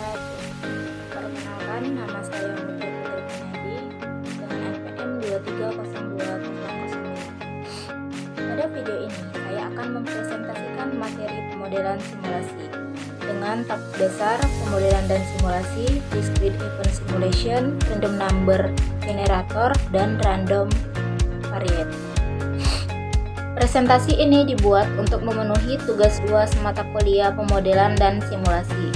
wabarakatuh. Perkenalkan, nama saya Mutia Putri Punyadi dengan NPM 230200. Pada video ini, saya akan mempresentasikan materi pemodelan simulasi dengan topik dasar pemodelan dan simulasi, discrete event simulation, random number generator, dan random variate. Presentasi ini dibuat untuk memenuhi tugas 2 mata kuliah pemodelan dan simulasi.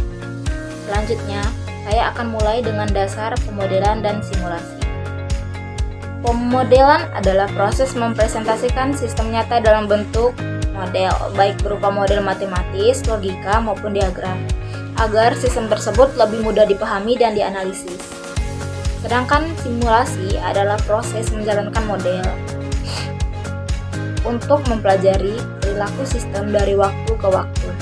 Selanjutnya, saya akan mulai dengan dasar pemodelan dan simulasi. Pemodelan adalah proses mempresentasikan sistem nyata dalam bentuk model, baik berupa model matematis, logika, maupun diagram, agar sistem tersebut lebih mudah dipahami dan dianalisis. Sedangkan simulasi adalah proses menjalankan model untuk mempelajari perilaku sistem dari waktu ke waktu.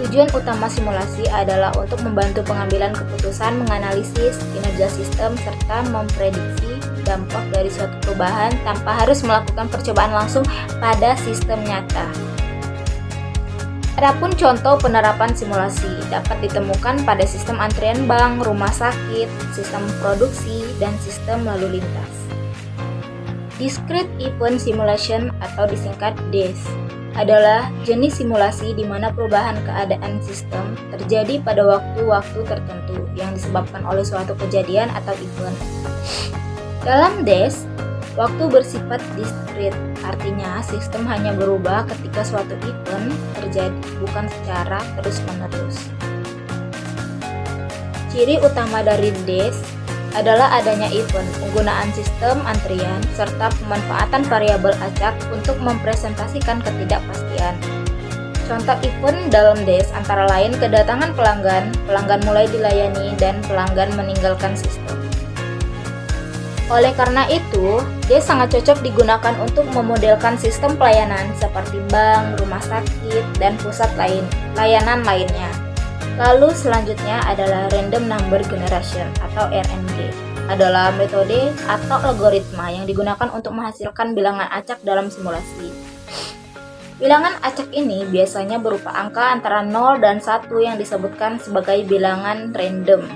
Tujuan utama simulasi adalah untuk membantu pengambilan keputusan, menganalisis kinerja sistem, serta memprediksi dampak dari suatu perubahan tanpa harus melakukan percobaan langsung pada sistem nyata. Adapun contoh penerapan simulasi dapat ditemukan pada sistem antrian bank, rumah sakit, sistem produksi, dan sistem lalu lintas. Discrete Event Simulation atau disingkat DES adalah jenis simulasi di mana perubahan keadaan sistem terjadi pada waktu-waktu tertentu yang disebabkan oleh suatu kejadian atau event. Dalam DES, waktu bersifat discrete, artinya sistem hanya berubah ketika suatu event terjadi, bukan secara terus-menerus. Ciri utama dari DES adalah adanya event, penggunaan sistem antrian, serta pemanfaatan variabel acak untuk mempresentasikan ketidakpastian. Contoh event dalam DES antara lain kedatangan pelanggan, pelanggan mulai dilayani, dan pelanggan meninggalkan sistem. Oleh karena itu, DES sangat cocok digunakan untuk memodelkan sistem pelayanan seperti bank, rumah sakit, dan pusat layanan lainnya. Lalu selanjutnya adalah random number generation atau RNG. Adalah metode atau algoritma yang digunakan untuk menghasilkan bilangan acak dalam simulasi. Bilangan acak ini biasanya berupa angka antara 0 dan 1 yang disebutkan sebagai bilangan random.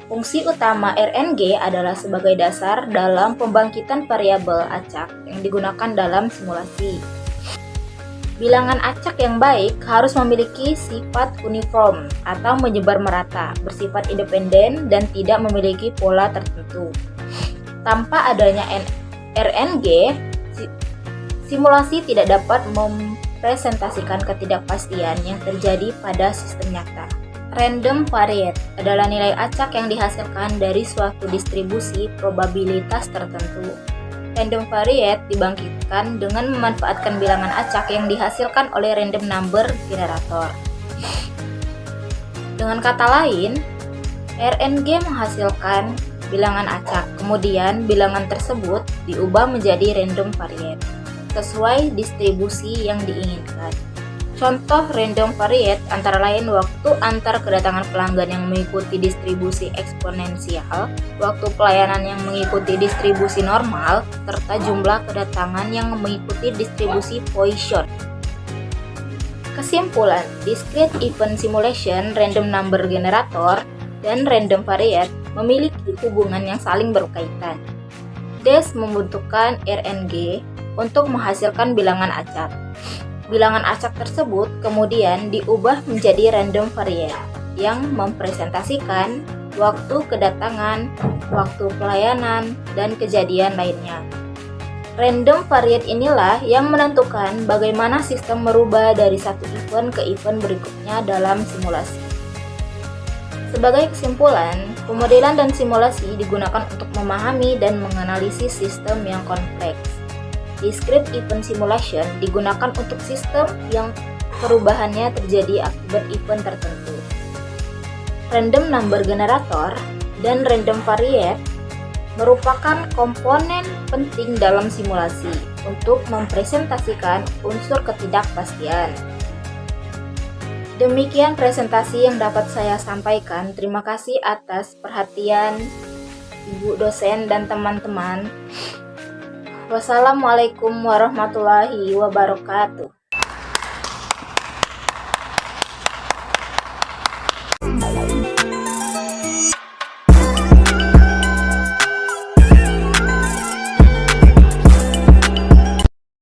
Fungsi utama RNG adalah sebagai dasar dalam pembangkitan variabel acak yang digunakan dalam simulasi. Bilangan acak yang baik harus memiliki sifat uniform atau menyebar merata, bersifat independen, dan tidak memiliki pola tertentu. Tanpa adanya RNG, simulasi tidak dapat mempresentasikan ketidakpastian yang terjadi pada sistem nyata. Random variate adalah nilai acak yang dihasilkan dari suatu distribusi probabilitas tertentu. Random variate dibangkitkan dengan memanfaatkan bilangan acak yang dihasilkan oleh random number generator. Dengan kata lain, RNG menghasilkan bilangan acak, kemudian bilangan tersebut diubah menjadi random variate sesuai distribusi yang diinginkan. Contoh random variate antara lain waktu antar kedatangan pelanggan yang mengikuti distribusi eksponensial, waktu pelayanan yang mengikuti distribusi normal, serta jumlah kedatangan yang mengikuti distribusi Poisson. Kesimpulan, discrete event simulation, random number generator, dan random variate memiliki hubungan yang saling berkaitan. DES membutuhkan RNG untuk menghasilkan bilangan acak. Bilangan acak tersebut kemudian diubah menjadi random variate yang mempresentasikan waktu kedatangan, waktu pelayanan, dan kejadian lainnya. Random variate inilah yang menentukan bagaimana sistem merubah dari satu event ke event berikutnya dalam simulasi. Sebagai kesimpulan, pemodelan dan simulasi digunakan untuk memahami dan menganalisis sistem yang kompleks. Discrete event simulation digunakan untuk sistem yang perubahannya terjadi akibat event tertentu. Random number generator dan random variate merupakan komponen penting dalam simulasi untuk mempresentasikan unsur ketidakpastian. Demikian presentasi yang dapat saya sampaikan. Terima kasih atas perhatian Ibu dosen dan teman-teman. Wassalamualaikum warahmatullahi wabarakatuh.